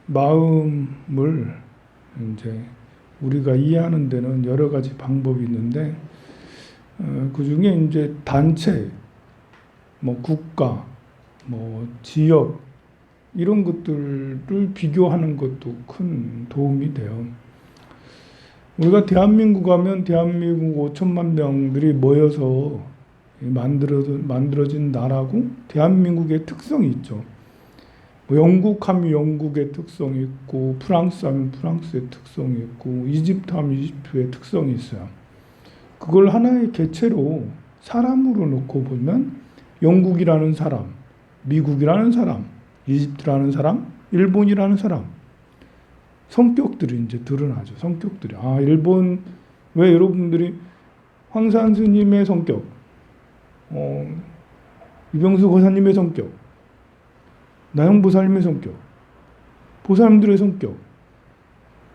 마음을 이제 우리가 이해하는 데는 여러 가지 방법이 있는데 그 중에 이제 단체, 뭐 국가, 뭐 지역 이런 것들을 비교하는 것도 큰 도움이 돼요. 우리가 대한민국 하면 대한민국 5천만 명들이 모여서 만들어진 나라고 대한민국의 특성이 있죠. 뭐 영국 하면 영국의 특성이 있고 프랑스 하면 프랑스의 특성이 있고 이집트 하면 이집트의 특성이 있어요. 그걸 하나의 개체로 사람으로 놓고 보면 영국이라는 사람, 미국이라는 사람, 이집트라는 사람, 일본이라는 사람 성격들이 이제 드러나죠. 성격들이 일본 왜 여러분들이 황산 스님의 성격, 유병수 거사님의 성격, 나영보살님의 성격, 보살님들의 성격,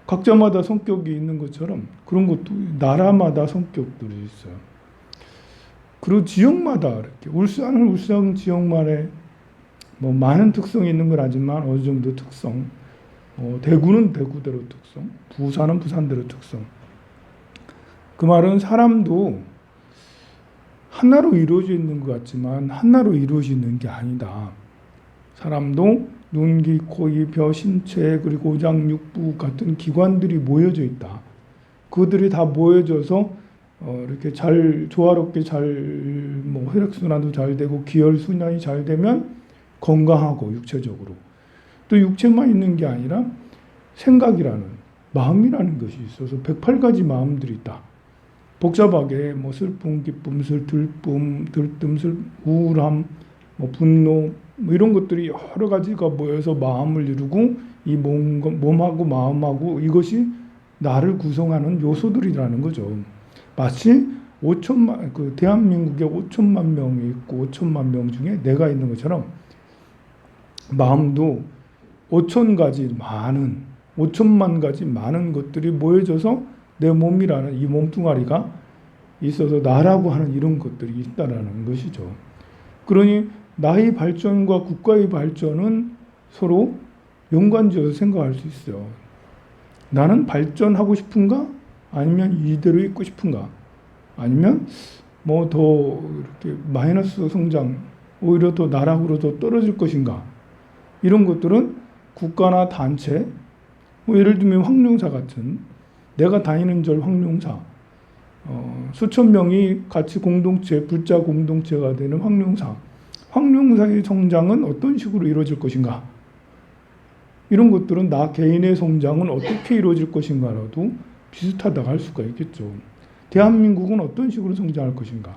각자마다 성격이 있는 것처럼 그런 것도 나라마다 성격들이 있어요. 그리고 지역마다 이렇게 울산은 울산 지역만의 뭐 많은 특성이 있는 건 아니지만 어느 정도 특성, 대구는 대구대로 특성, 부산은 부산대로 특성. 그 말은 사람도 하나로 이루어져 있는 것 같지만 하나로 이루어지는 게 아니다. 사람도 눈, 귀, 코, 입, 혀, 신체 그리고 오장, 육부 같은 기관들이 모여져 있다. 그들이 다 모여져서 이렇게 잘 조화롭게 뭐 혈액순환도 잘 되고 기혈순환이 잘 되면 건강하고 육체적으로 또 육체만 있는 게 아니라 생각이라는 마음이라는 것이 있어서 108가지 마음들이 있다. 복잡하게 뭐 슬픔, 기쁨, 들쁨, 우울함, 뭐 분노 뭐 이런 것들이 여러 가지가 모여서 마음을 이루고 이 몸하고 마음하고 이것이 나를 구성하는 요소들이라는 거죠. 마치 대한민국에 5천만 명이 있고 5천만 명 중에 내가 있는 것처럼 마음도 5천만 가지 많은 것들이 모여져서 내 몸이라는 이 몸뚱아리가 있어서 나라고 하는 이런 것들이 있다라는 것이죠. 그러니 나의 발전과 국가의 발전은 서로 연관지어서 생각할 수 있어요. 나는 발전하고 싶은가? 아니면 이대로 있고 싶은가? 아니면 뭐 더 이렇게 마이너스 성장, 오히려 더 나락으로 더 떨어질 것인가? 이런 것들은 국가나 단체, 뭐 예를 들면 황룡사 같은 내가 다니는 절 황룡사, 수천 명이 같이 불자 공동체가 되는 황룡사의 성장은 어떤 식으로 이루어질 것인가? 이런 것들은 나 개인의 성장은 어떻게 이루어질 것인가라도 비슷하다고 할 수가 있겠죠. 대한민국은 어떤 식으로 성장할 것인가?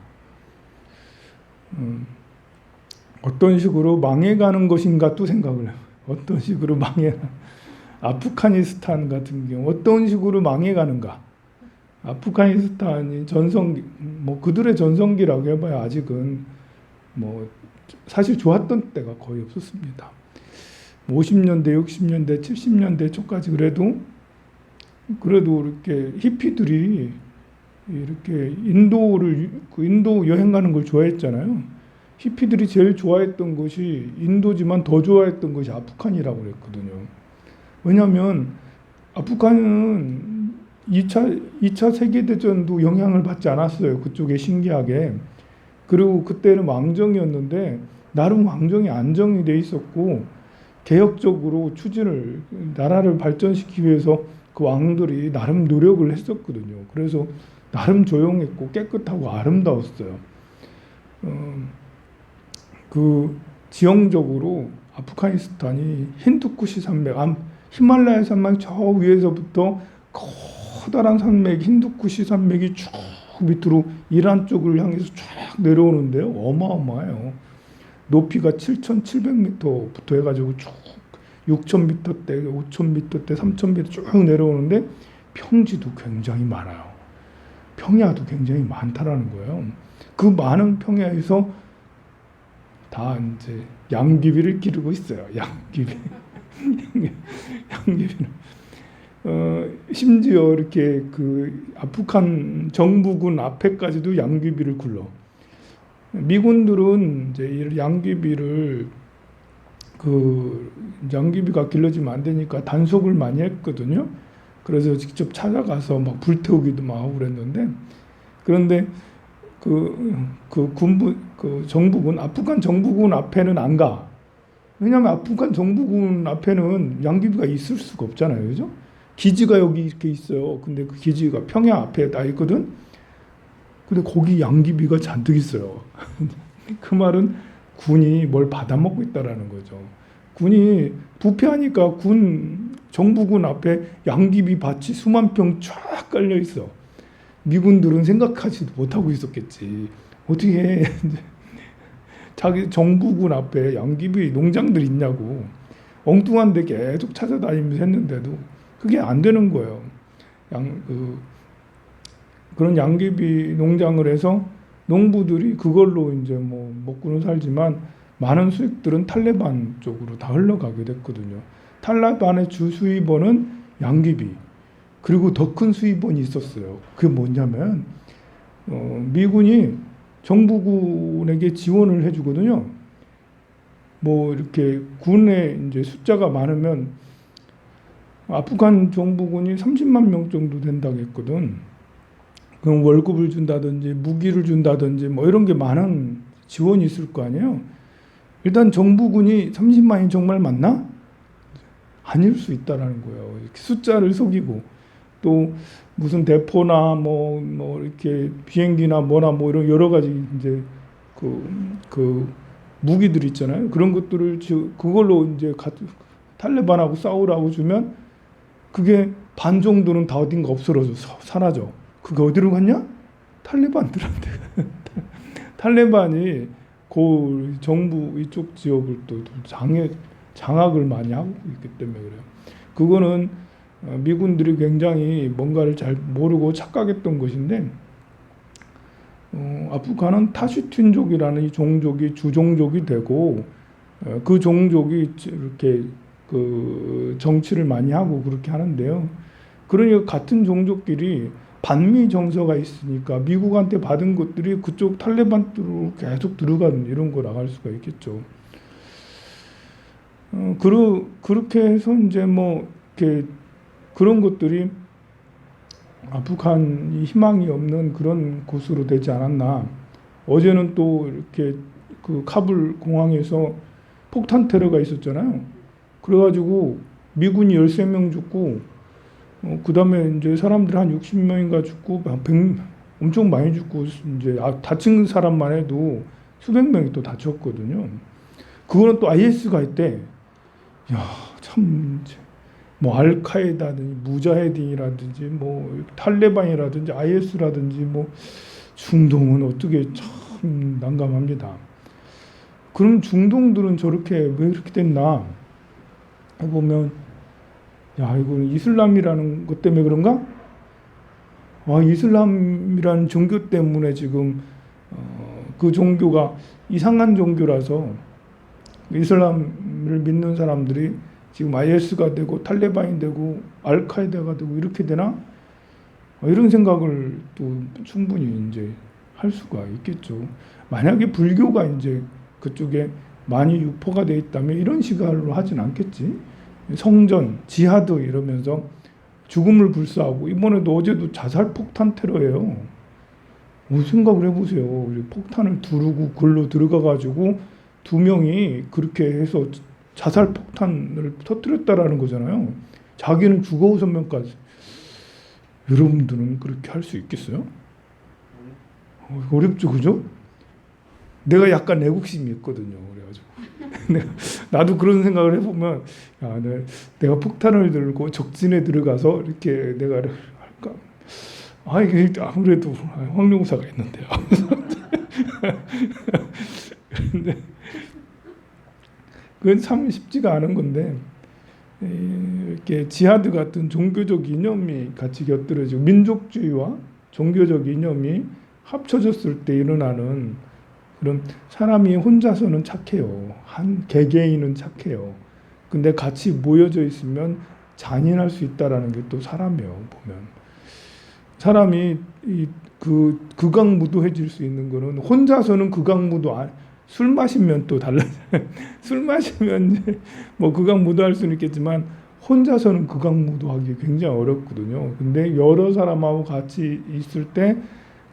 어떤 식으로 망해가는 것인가 또 생각을 해요. 어떤 식으로 아프가니스탄 같은 경우 어떤 식으로 망해가는가? 아프가니스탄이 뭐 그들의 전성기라고 해봐야 아직은 뭐 사실 좋았던 때가 거의 없었습니다. 50년대, 60년대, 70년대 초까지 그래도 이렇게 히피들이 이렇게 인도 여행 가는 걸 좋아했잖아요. 히피들이 제일 좋아했던 것이 인도지만 더 좋아했던 것이 아프간이라고 그랬거든요. 왜냐하면 아프간은 2차 세계대전도 영향을 받지 않았어요. 그쪽에 신기하게. 그리고 그때는 왕정이었는데 나름 왕정이 안정이 돼 있었고 개혁적으로 나라를 발전시키기 위해서 그 왕들이 나름 노력을 했었거든요. 그래서 나름 조용했고 깨끗하고 아름다웠어요. 그 지형적으로 아프가니스탄이 힌두쿠시 산맥, 히말라야 산맥 저 위에서부터 커다란 산맥, 힌두쿠시 산맥이 쭉 밑으로 이란 쪽을 향해서 쫙 내려오는데요. 어마어마해요. 높이가 7,700m부터 해가지고 쭉 6,000m대, 5,000m대, 3,000m 쭉 내려오는데 평지도 굉장히 많아요. 평야도 굉장히 많다라는 거예요. 그 많은 평야에서 다 이제 양귀비를 기르고 있어요. 양귀비는. 심지어 이렇게 그 아프간 정부군 앞에까지도 양귀비를 굴러. 미군들은 이제 이 양귀비를 그 양귀비가 길러지면 안 되니까 단속을 많이 했거든요. 그래서 직접 찾아가서 막 불태우기도 막 하고 그랬는데, 그런데 그 군부 그 정부군 아프간 정부군 앞에는 안 가. 왜냐하면 아프간 정부군 앞에는 양귀비가 있을 수가 없잖아요, 그죠? 기지가 여기 이렇게 있어요. 근데 그 기지가 평양 앞에 다 있거든. 근데 거기 양귀비가 잔뜩 있어요. 그 말은 군이 뭘 받아먹고 있다라는 거죠. 군이 부패하니까 군 정부군 앞에 양귀비 밭이 수만 평 쫙 깔려 있어. 미군들은 생각하지도 못하고 있었겠지. 어떻게 자기 정부군 앞에 양귀비 농장들 있냐고 엉뚱한 데 계속 찾아다니면서 했는데도 그게 안 되는 거예요. 그런 양귀비 농장을 해서 농부들이 그걸로 이제 뭐 먹고는 살지만 많은 수익들은 탈레반 쪽으로 다 흘러가게 됐거든요. 탈레반의 주 수입원은 양귀비, 그리고 더 큰 수입원이 있었어요. 그게 뭐냐면 미군이 정부군에게 지원을 해주거든요. 뭐 이렇게 군에 이제 숫자가 많으면 아프간 정부군이 30만 명 정도 된다고 했거든. 그럼 월급을 준다든지 무기를 준다든지 뭐 이런 게 많은 지원이 있을 거 아니에요. 일단 정부군이 30만이 정말 맞나? 아닐 수 있다라는 거예요. 이렇게 숫자를 속이고 또 무슨 대포나 뭐 이렇게 비행기나 뭐나 뭐 이런 여러 가지 이제 그 무기들 있잖아요. 그런 것들을 그걸로 이제 탈레반하고 싸우라고 주면 그게 반 정도는 다 어딘가 없어져 사라져. 그게 어디로 갔냐? 탈레반들한테. 탈레반이 그 정부 이쪽 지역을 또 장악을 많이 하고 있기 때문에 그래요. 그거는 미군들이 굉장히 뭔가를 잘 모르고 착각했던 것인데, 아프간은 타슈틴족이라는 이 종족이 주종족이 되고 그 종족이 이렇게 그 정치를 많이 하고 그렇게 하는데요. 그러니까 같은 종족끼리 반미 정서가 있으니까 미국한테 받은 것들이 그쪽 탈레반으로 계속 들어가는 이런 거 나갈 수가 있겠죠. 그렇게 해서 이제 뭐 이렇게 그런 것들이 아프간이 희망이 없는 그런 곳으로 되지 않았나. 어제는 또 이렇게 그 카불 공항에서 폭탄 테러가 있었잖아요. 그래가지고 미군이 13명 죽고 그 다음에 이제 사람들 한 60명인가 죽고 엄청 많이 죽고 이제 다친 사람만 해도 수백 명이 또 다쳤거든요. 그거는 또 IS가 있대. 야, 참, 뭐 알카에다든지 무자헤딘이라든지 뭐 탈레반이라든지 IS라든지 뭐 중동은 어떻게 참 난감합니다. 그럼 중동들은 저렇게 왜 그렇게 됐나 해보면, 야, 이거는 이슬람이라는 것 때문에 그런가? 이슬람이라는 종교 때문에 지금 그 종교가 이상한 종교라서 이슬람을 믿는 사람들이 지금 IS가 되고 탈레반이 되고 알카에다가 되고 이렇게 되나? 이런 생각을 또 충분히 이제 할 수가 있겠죠. 만약에 불교가 이제 그쪽에 많이 유포가 돼 있다면 이런 식으로 하진 않겠지. 성전, 지하드 이러면서 죽음을 불사하고, 이번에도 어제도 자살 폭탄 테러예요. 생각을 해보세요. 폭탄을 두르고 글로 들어가가지고 2명이 그렇게 해서 자살 폭탄을 터뜨렸다라는 거잖아요. 자기는 죽어 5명까지. 여러분들은 그렇게 할 수 있겠어요? 어렵죠, 그죠? 내가 약간 애국심이 있거든요. 그래가지고 나도 그런 생각을 해보면, 야, 내가 폭탄을 들고 적진에 들어가서 이렇게 내가 할까? 이게 아무래도 황룡사가 있는데요. 그런데 그건 참 쉽지가 않은 건데, 이렇게 지하드 같은 종교적 이념이 같이 곁들여지고 민족주의와 종교적 이념이 합쳐졌을 때 일어나는 그런, 사람이 혼자서는 착해요. 한 개개인은 착해요. 근데 같이 모여져 있으면 잔인할 수 있다라는 게 또 사람이에요. 보면 사람이 극악무도해질 수 있는 거는 혼자서는 극악무도 술 마시면 또 달라져요. 술 마시면 이제 뭐 극악무도할 수는 있겠지만 혼자서는 극악무도하기 굉장히 어렵거든요. 근데 여러 사람하고 같이 있을 때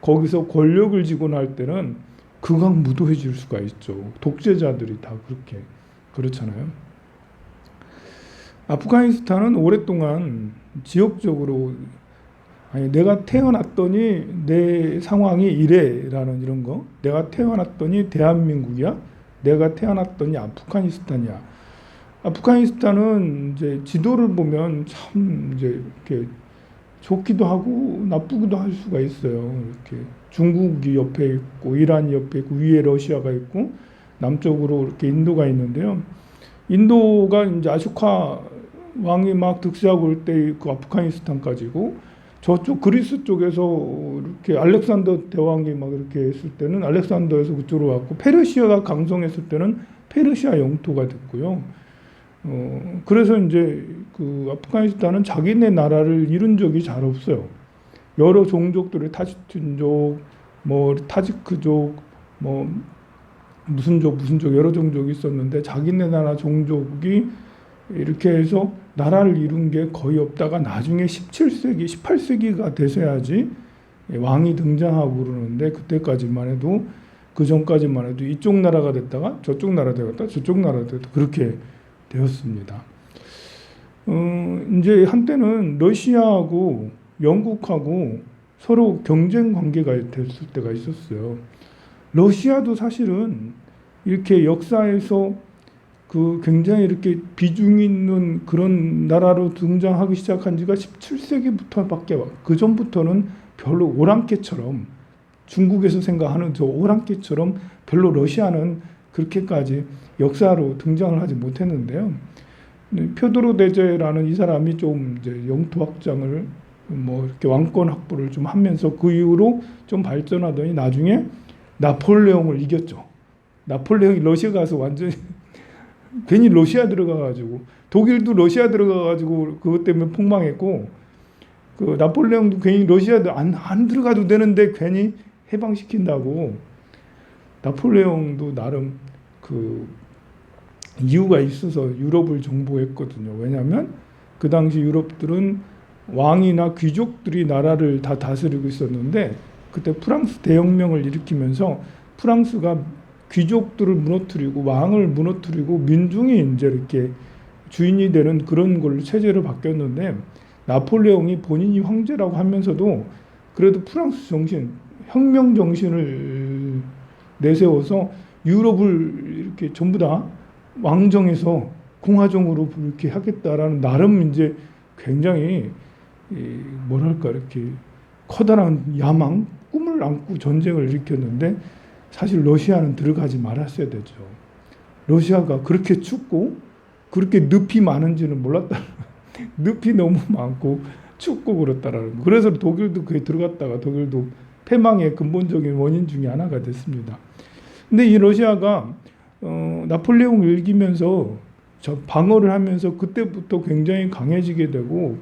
거기서 권력을 쥐고 날 때는 극악무도해질 수가 있죠. 독재자들이 다 그렇게 그렇잖아요. 아프가니스탄은 오랫동안 지역적으로 아니 내가 태어났더니 내 상황이 이래라는 이런 거, 내가 태어났더니 대한민국이야, 내가 태어났더니 아프가니스탄이야. 아프가니스탄은 이제 지도를 보면 참 이제 이렇게 좋기도 하고 나쁘기도 할 수가 있어요. 이렇게 중국이 옆에 있고 이란이 옆에 있고 위에 러시아가 있고 남쪽으로 이렇게 인도가 있는데요. 인도가 이제 아쇼카 왕이 막 득세하고 올 때 그 아프가니스탄까지고 저쪽 그리스 쪽에서 이렇게 알렉산더 대왕이 막 이렇게 했을 때는 알렉산더에서 그쪽으로 왔고 페르시아가 강성했을 때는 페르시아 영토가 됐고요. 그래서 이제 그 아프가니스탄은 자기네 나라를 이룬 적이 잘 없어요. 여러 종족들의 타지킨족, 뭐 타지크족, 뭐 무슨 족 여러 종족이 있었는데 자기네 나라 종족이 이렇게 해서 나라를 이룬 게 거의 없다가 나중에 17세기, 18세기가 돼서야지 왕이 등장하고 그러는데 그때까지만 해도 그 전까지만 해도 이쪽 나라가 됐다가 저쪽 나라 되었다 저쪽 나라 되었다 그렇게 되었습니다. 이제 한때는 러시아하고 영국하고 서로 경쟁 관계가 됐을 때가 있었어요. 러시아도 사실은 이렇게 역사에서 그 굉장히 이렇게 비중 있는 그런 나라로 등장하기 시작한 지가 17세기부터밖에 그 전부터는 별로 오랑캐처럼 중국에서 생각하는 저 오랑캐처럼 별로 러시아는 그렇게까지 역사로 등장을 하지 못했는데요. 표도로 대제라는 이 사람이 좀 이제 영토 확장을 뭐 이렇게 왕권 확보를 좀 하면서 그 이후로 좀 발전하더니 나중에 나폴레옹을 이겼죠. 나폴레옹이 러시아 가서 완전히 괜히 러시아 들어가가지고 독일도 러시아 들어가가지고 그것 때문에 폭망했고 그 나폴레옹도 괜히 러시아 안 들어가도 되는데 괜히 해방시킨다고 나폴레옹도 나름 그 이유가 있어서 유럽을 정복했거든요. 왜냐하면 그 당시 유럽들은 왕이나 귀족들이 나라를 다 다스리고 있었는데 그때 프랑스 대혁명을 일으키면서 프랑스가 귀족들을 무너뜨리고 왕을 무너뜨리고 민중이 이제 이렇게 주인이 되는 그런 걸로 체제로 바뀌었는데 나폴레옹이 본인이 황제라고 하면서도 그래도 프랑스 정신, 혁명 정신을 내세워서 유럽을 이렇게 전부 다 왕정에서 공화정으로 이렇게 하겠다라는 나름 이제 굉장히 뭐랄까 이렇게 커다란 야망, 꿈을 안고 전쟁을 일으켰는데 사실 러시아는 들어가지 말았어야 되죠. 러시아가 그렇게 춥고 그렇게 늪이 많은지는 몰랐다. 늪이 너무 많고 춥고 그렇다라는 거. 그래서 독일도 그에 들어갔다가 독일도 패망의 근본적인 원인 중에 하나가 됐습니다. 근데 이 러시아가 나폴레옹을 이기면서 방어를 하면서 그때부터 굉장히 강해지게 되고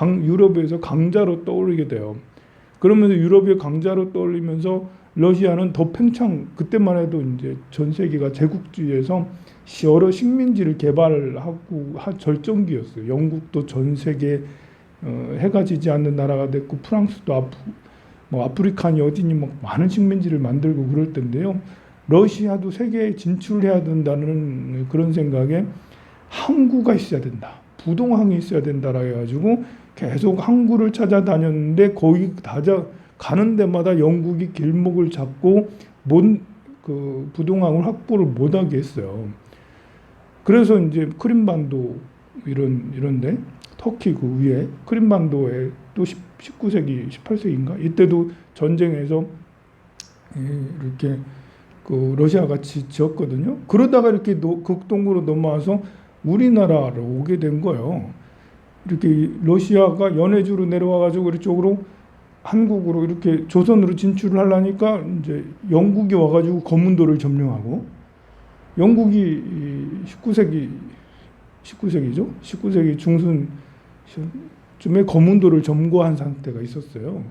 유럽에서 강자로 떠오르게 돼요. 그러면서 유럽의 강자로 떠올리면서 러시아는 더 그때만 해도 이제 전 세계가 제국주의에서 여러 식민지를 개발하고 절정기였어요. 영국도 전 세계 해가 지지 않는 나라가 됐고 프랑스도 아프리카니 어디니 뭐 많은 식민지를 만들고 그럴 텐데요. 러시아도 세계에 진출해야 된다는 그런 생각에 항구가 있어야 된다. 부동항이 있어야 된다라 해가지고 계속 항구를 찾아다녔는데 거기 가는 데마다 영국이 길목을 잡고 그 부동항을 확보를 못하게 했어요. 그래서 이제 크림반도 이런데 터키 그 위에 크림반도에 또 19세기, 18세기인가 이때도 전쟁에서 이렇게 그 러시아가 지었거든요. 그러다가 이렇게 극동으로 넘어와서 우리나라로 오게 된 거예요. 이렇게 러시아가 연해주로 내려와가지고 이쪽으로 한국으로 이렇게 조선으로 진출을 하려니까 이제 영국이 와가지고 거문도를 점령하고 영국이 19세기죠. 19세기 중순쯤에 거문도를 점거한 상태가 있었어요.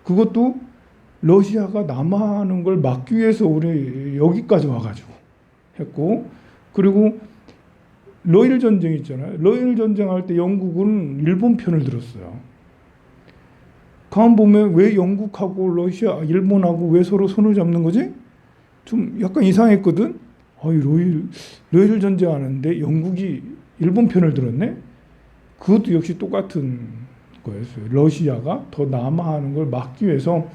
그것도 러시아가 남하하는 걸 막기 위해서 우리 여기까지 와가지고 했고, 그리고 러일 전쟁 있잖아요. 러일 전쟁할 때 영국은 일본 편을 들었어요. 가만 보면 왜 영국하고 러시아, 일본하고 왜 서로 손을 잡는 거지? 좀 약간 이상했거든. 러일 전쟁하는데 영국이 일본 편을 들었네. 그것도 역시 똑같은 거였어요. 러시아가 더 남하하는 걸 막기 위해서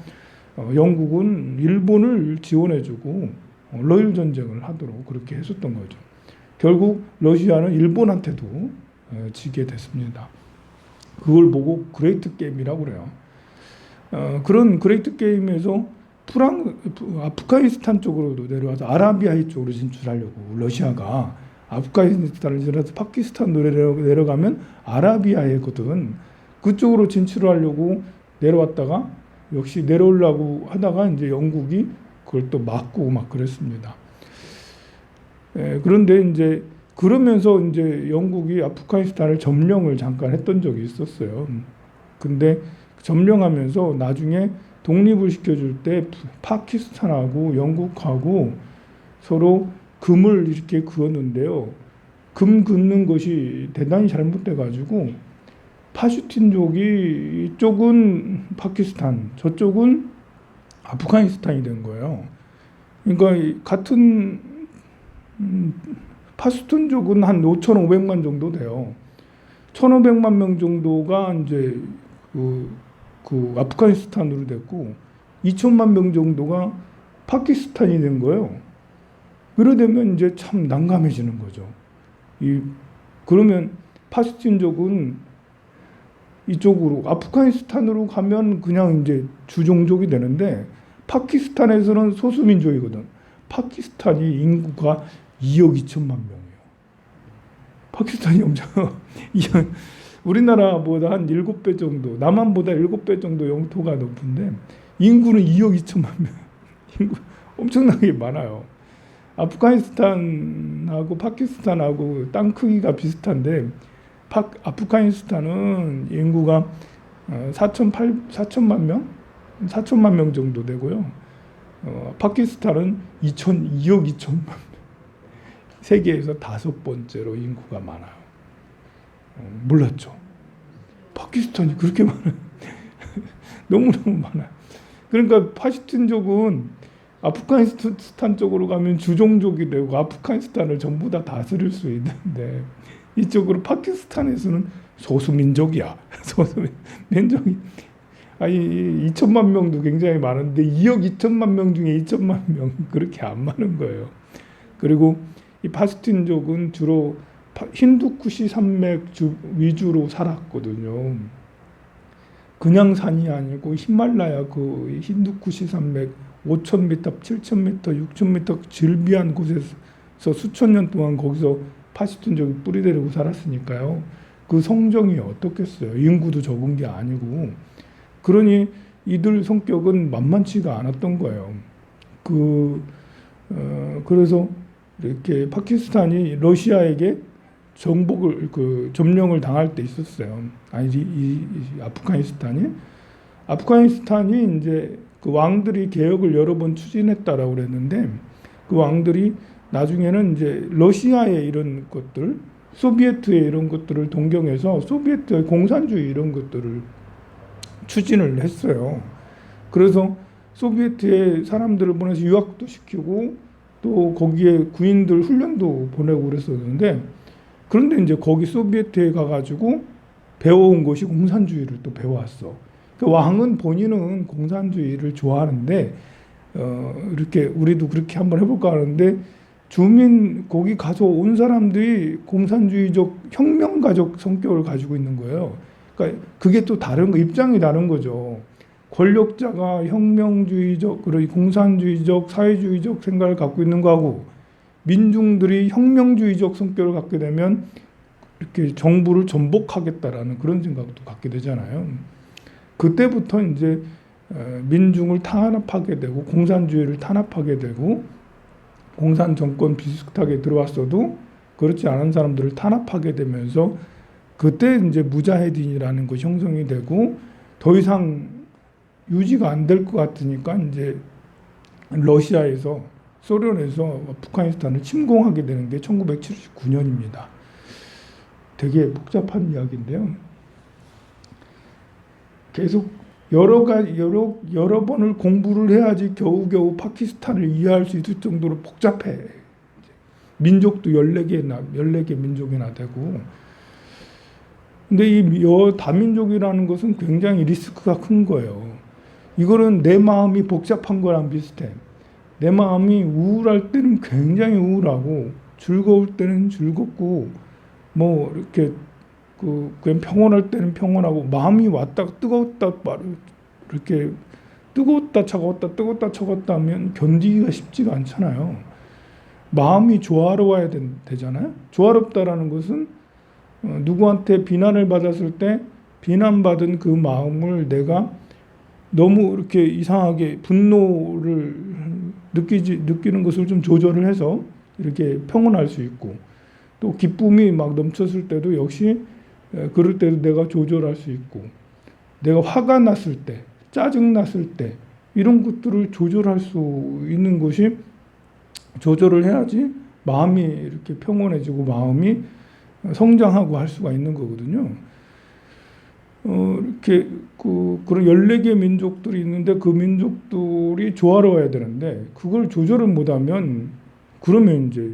영국은 일본을 지원해주고 러일 전쟁을 하도록 그렇게 했었던 거죠. 결국 러시아는 일본한테도 지게 됐습니다. 그걸 보고 그레이트 게임이라고 그래요. 그런 그레이트 게임에서 아프가니스탄 쪽으로도 내려와서 아라비아 쪽으로 진출하려고 러시아가 아프가니스탄을 지나서 파키스탄으로 내려가면 아라비아에거든. 그쪽으로 진출하려고 내려왔다가 역시 내려오려고 하다가 이제 영국이 그걸 또 막고 막 그랬습니다. 그런데 이제 그러면서 이제 영국이 아프가니스탄을 점령을 잠깐 했던 적이 있었어요. 근데 점령하면서 나중에 독립을 시켜줄 때 파키스탄하고 영국하고 서로 금을 이렇게 그었는데요. 금 긋는 것이 대단히 잘못돼 가지고 파슈틴족이 이쪽은 파키스탄, 저쪽은 아프가니스탄이 된 거예요. 그러니까 같은 파슈툰족은 한 5,500만 정도 돼요. 1,500만 명 정도가 이제 그 아프가니스탄으로 됐고 2천만 명 정도가 파키스탄이 된 거예요. 그러되면 이제 참 난감해지는 거죠. 그러면 파슈틴족은 이쪽으로 아프가니스탄으로 가면 그냥 이제 주종족이 되는데 파키스탄에서는 소수민족이거든. 파키스탄이 인구가 2억 2천만 명이에요. 파키스탄이 엄청 우리나라보다 한 7배 정도, 남한보다 7배 정도 영토가 높은데 인구는 2억 2천만 명. 인구 엄청나게 많아요. 아프가니스탄하고 파키스탄하고 땅 크기가 비슷한데 아프가니스탄은 인구가 4천만 명? 4천만 명 정도 되고요. 파키스탄은 2억 2천만 명. 세계에서 5번째로 인구가 많아요. 몰랐죠. 파키스탄이 그렇게 많아요. 너무너무 많아요. 그러니까 파슈틴족은 아프가니스탄 쪽으로 가면 주종족이 되고 아프가니스탄을 전부 다 다스릴 수 있는데 이쪽으로 파키스탄에서는 소수민족이야. 소수민족이. 아니 2천만 명도 굉장히 많은데 2억 2천만 명 중에 2천만 명 그렇게 안 많은 거예요. 그리고 이 파슈틴족은 주로 힌두쿠시 산맥 위주로 살았거든요. 그냥 산이 아니고 히말라야 그 힌두쿠시 산맥 5,000m, 7,000m, 6,000m 질비한 곳에서 수천 년 동안 거기서 파슈툰족이 뿌리내리고 살았으니까요. 그 성정이 어떻겠어요. 인구도 적은 게 아니고. 그러니 이들 성격은 만만치가 않았던 거예요. 그래서 이렇게 파키스탄이 러시아에게 점령을 당할 때 있었어요. 아프가니스탄이 이제 그 왕들이 개혁을 여러 번 추진했다라고 그랬는데 그 왕들이 나중에는 이제 러시아의 이런 것들, 소비에트의 이런 것들을 동경해서 소비에트의 공산주의 이런 것들을 추진을 했어요. 그래서 소비에트의 사람들을 보내서 유학도 시키고 또 거기에 군인들 훈련도 보내고 그랬었는데 그런데 이제 거기 소비에트에 가가지고 배워온 것이 공산주의를 또 배워왔어. 그 왕은 본인은 공산주의를 좋아하는데 이렇게 우리도 그렇게 한번 해볼까 하는데 거기 가서 온 사람들이 공산주의적 혁명가적 성격을 가지고 있는 거예요. 그러니까 그게 또 다른 거, 입장이 다른 거죠. 권력자가 혁명주의적, 그리고 공산주의적, 사회주의적 생각을 갖고 있는 거하고 민중들이 혁명주의적 성격을 갖게 되면 이렇게 정부를 전복하겠다라는 그런 생각도 갖게 되잖아요. 그때부터 이제 민중을 탄압하게 되고 공산주의를 탄압하게 되고 공산 정권 비슷하게 들어왔어도 그렇지 않은 사람들을 탄압하게 되면서 그때 이제 무자헤딘이라는 것이 형성이 되고 더 이상 유지가 안 될 것 같으니까 이제 러시아에서 소련에서 아프가니스탄을 침공하게 되는 게 1979년입니다. 되게 복잡한 이야기인데요. 계속 여러 번을 공부를 해야지 겨우겨우 파키스탄을 이해할 수 있을 정도로 복잡해. 민족도 14개 민족이나 되고. 근데 이 다민족이라는 것은 굉장히 리스크가 큰 거예요. 이거는 내 마음이 복잡한 거랑 비슷해. 내 마음이 우울할 때는 굉장히 우울하고, 즐거울 때는 즐겁고, 뭐, 이렇게, 그냥 평온할 때는 평온하고, 마음이 왔다가 뜨거웠다, 이렇게, 뜨거웠다, 차가웠다 하면 견디기가 쉽지가 않잖아요. 마음이 조화로워야 되잖아요. 조화롭다라는 것은, 누구한테 비난을 받았을 때, 비난받은 그 마음을 내가 너무 이렇게 이상하게 분노를 느끼는 것을 좀 조절을 해서 이렇게 평온할 수 있고, 또 기쁨이 막 넘쳤을 때도 역시 그럴 때도 내가 조절할 수 있고, 내가 화가 났을 때, 짜증 났을 때 이런 것들을 조절할 수 있는 것이, 조절을 해야지 마음이 이렇게 평온해지고 마음이 성장하고 할 수가 있는 거거든요. 이렇게 그런 14개 민족들이 있는데 그 민족들이 조화로워야 되는데 그걸 조절을 못하면, 그러면 이제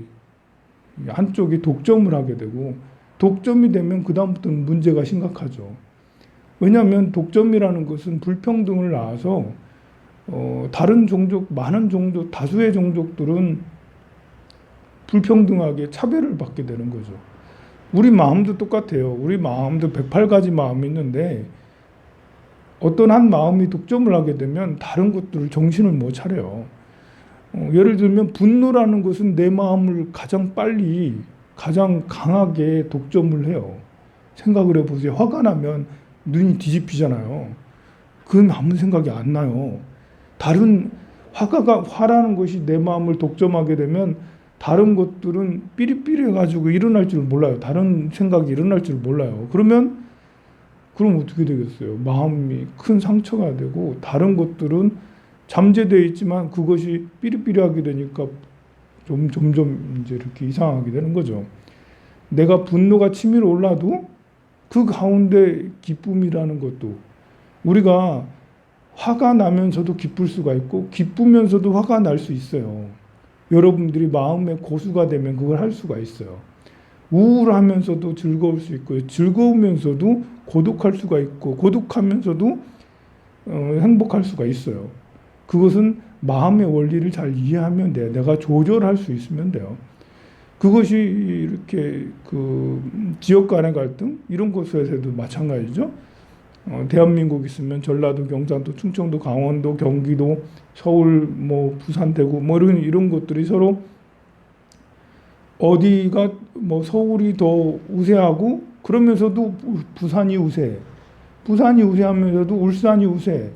한쪽이 독점을 하게 되고, 독점이 되면 그다음부터는 문제가 심각하죠. 왜냐하면 독점이라는 것은 불평등을 낳아서 다른 종족, 많은 종족, 다수의 종족들은 불평등하게 차별을 받게 되는 거죠. 우리 마음도 똑같아요. 우리 마음도 108가지 마음이 있는데 어떤 한 마음이 독점을 하게 되면 다른 것들을 정신을 못 차려요. 예를 들면 분노라는 것은 내 마음을 가장 빨리, 가장 강하게 독점을 해요. 생각을 해보세요. 화가 나면 눈이 뒤집히잖아요. 그건 아무 생각이 안 나요. 화라는 것이 내 마음을 독점하게 되면 다른 것들은 삐리삐리해가지고 일어날 줄 몰라요. 다른 생각이 일어날 줄 몰라요. 그럼 어떻게 되겠어요? 마음이 큰 상처가 되고, 다른 것들은 잠재되어 있지만 그것이 삐리삐리하게 되니까 점점 이제 이렇게 이상하게 되는 거죠. 내가 분노가 치밀어 올라도 그 가운데 기쁨이라는 것도, 우리가 화가 나면서도 기쁠 수가 있고 기쁘면서도 화가 날 수 있어요. 여러분들이 마음의 고수가 되면 그걸 할 수가 있어요. 우울하면서도 즐거울 수 있고요. 즐거우면서도 고독할 수가 있고, 고독하면서도 행복할 수가 있어요. 그것은 마음의 원리를 잘 이해하면 돼요. 내가 조절할 수 있으면 돼요. 그것이 이렇게 지역 간의 갈등 이런 것에서도 마찬가지죠. 대한민국 있으면 전라도, 경상도, 충청도, 강원도, 경기도, 서울, 뭐 부산, 대구, 뭐 이런 것들이 서로 어디가 뭐 서울이 더 우세하고, 그러면서도 부산이 우세, 부산이 우세하면서도 울산이 우세.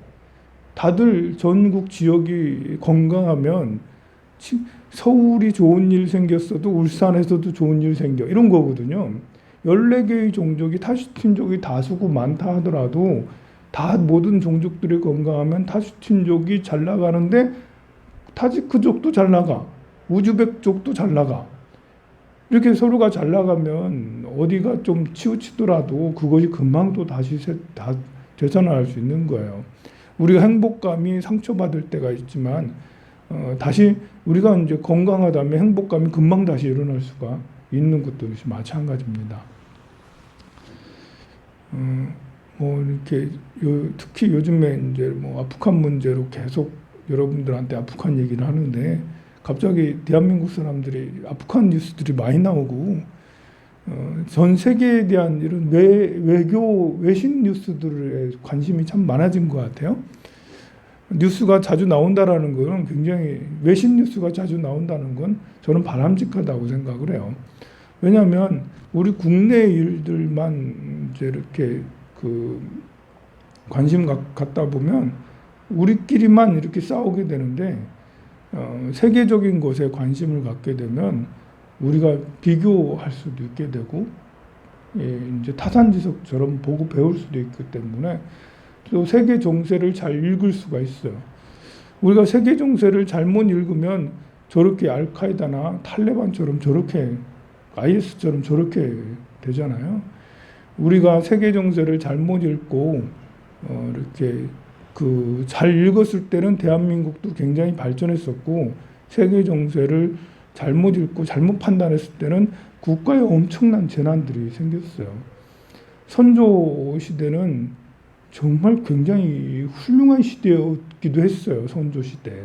다들 전국 지역이 건강하면 서울이 좋은 일 생겼어도 울산에서도 좋은 일 생겨, 이런 거거든요. 14개의 종족이, 타슈틴족이 다수고 많다 하더라도 다 모든 종족들이 건강하면 타슈틴족이 잘 나가는데 타지크족도 잘 나가, 우즈벡족도 잘 나가. 이렇게 서로가 잘 나가면 어디가 좀 치우치더라도 그것이 금방 또 다시 다 되살아날 수 있는 거예요. 우리가 행복감이 상처받을 때가 있지만 다시 우리가 이제 건강하다면 행복감이 금방 다시 일어날 수가 있는 것도 마찬가지입니다. 뭐 이렇게 특히 요즘에 이제 뭐 아프간 문제로 계속 여러분들한테 아프간 얘기를 하는데, 갑자기 대한민국 사람들이 아프간 뉴스들이 많이 나오고 전 세계에 대한 이런 외신 뉴스들에 관심이 참 많아진 것 같아요. 뉴스가 자주 나온다라는 건, 굉장히 외신 뉴스가 자주 나온다는 건 저는 바람직하다고 생각을 해요. 왜냐하면 우리 국내 일들만 이제 이렇게 관심 갖다 보면 우리끼리만 이렇게 싸우게 되는데, 세계적인 것에 관심을 갖게 되면 우리가 비교할 수도 있게 되고, 이제 타산지석처럼 보고 배울 수도 있기 때문에 또 세계 정세를 잘 읽을 수가 있어요. 우리가 세계 정세를 잘못 읽으면 저렇게 알카에다나 탈레반처럼 저렇게 IS처럼 저렇게 되잖아요. 우리가 세계 정세를 잘못 읽고 이렇게 그 잘 읽었을 때는 대한민국도 굉장히 발전했었고 세계 정세를 잘못 읽고 잘못 판단했을 때는 국가에 엄청난 재난들이 생겼어요. 선조 시대는 정말 굉장히 훌륭한 시대였기도 했어요. 선조 시대.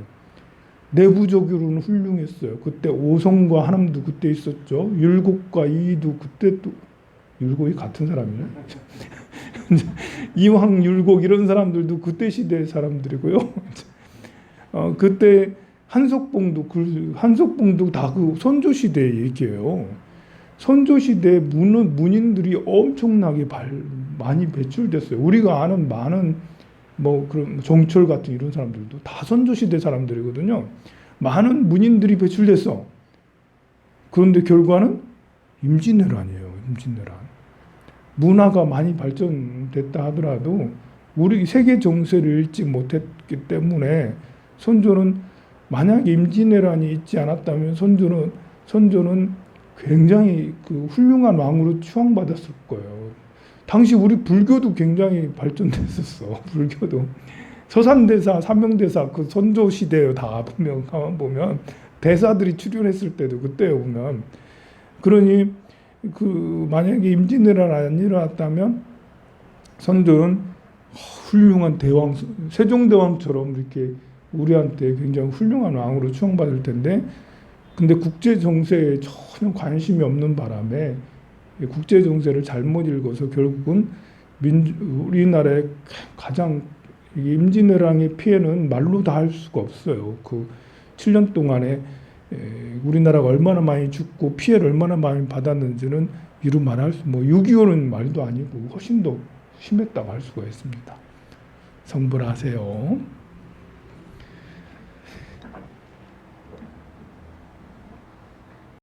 내부적으로는 훌륭했어요. 그때 오성과 하남도 그때 있었죠. 율곡과 이이도 그때 또 율곡이 같은 사람이네. 이황, 율곡 이런 사람들도 그때 시대 사람들이고요. 그때 한석봉도 다 그 선조 시대 얘기예요. 선조 시대 문인들이 엄청나게 많이 배출됐어요. 우리가 아는 많은 뭐 그런 정철 같은 이런 사람들도 다 선조 시대 사람들이거든요. 많은 문인들이 배출됐어. 그런데 결과는 임진왜란이에요. 임진왜란. 문화가 많이 발전됐다 하더라도 우리 세계 정세를 읽지 못했기 때문에 선조는 만약 임진왜란이 있지 않았다면 선조는 굉장히 그 훌륭한 왕으로 추앙받았을 거예요. 당시 우리 불교도 굉장히 발전됐었어. 불교도 서산대사, 삼명대사 그 선조 시대에 다 보면 대사들이 출연했을 때도 그때요 보면. 그러니 그 만약에 임진왜란 안 일어났다면 선조는 훌륭한 대왕, 세종대왕처럼 이렇게 우리한테 굉장히 훌륭한 왕으로 추앙받을 텐데, 근데 국제 정세에 전혀 관심이 없는 바람에 국제 정세를 잘못 읽어서 결국은 우리나라의 가장 임진왜란의 피해는 말로 다 할 수가 없어요. 그 7년 동안에 우리나라가 얼마나 많이 죽고 피해를 얼마나 많이 받았는지는 이루 말할 수, 뭐 6.25는 말도 아니고 훨씬 더 심했다고 할 수가 있습니다. 성불하세요.